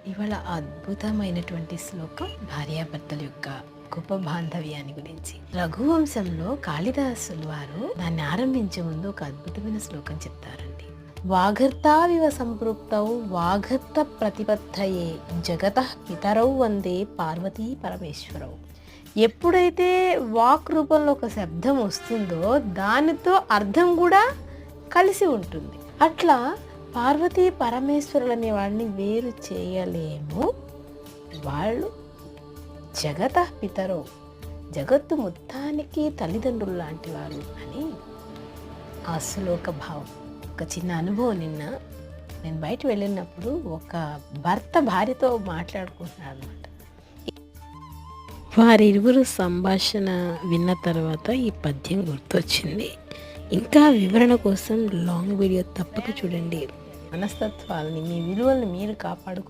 ఇవాళ అద్భుతమైనటువంటి శ్లోకం భార్యాభర్తల యొక్క గొప్ప బాంధవ్యాన్ని గురించి. రఘువంశంలో కాళిదాసులు వారు దాన్ని ఆరంభించే ముందు ఒక అద్భుతమైన శ్లోకం చెప్తారండి. వాగర్తావివ సంపృక్తౌ వాగర్త ప్రతిపత్తయే జగతః పితరౌ వందే పార్వతీ పరమేశ్వరౌ. ఎప్పుడైతే వాక్ రూపంలో ఒక శబ్దం వస్తుందో దానితో అర్థం కూడా కలిసి ఉంటుంది. అట్లా పార్వతీ పరమేశ్వరులనే వాడిని వేరు చేయలేము. వాళ్ళు జగతః పితరో, జగత్తు మొత్తానికి తల్లిదండ్రులు లాంటి వారు అని ఆ శ్లోక భావం. ఒక చిన్న అనుభవం, నిన్న నేను బయట వెళ్ళినప్పుడు ఒక భర్త భార్యతో మాట్లాడుకుంటున్నాడు అనమాట. వారిరువురు సంభాషణ విన్న తర్వాత ఈ పద్యం గుర్తొచ్చింది. ఇంకా వివరణ కోసం లాంగ్ వీడియో తప్పక చూడండి. మనస్తత్వాలని, మీ విలువలను మీరు కాపాడుకుని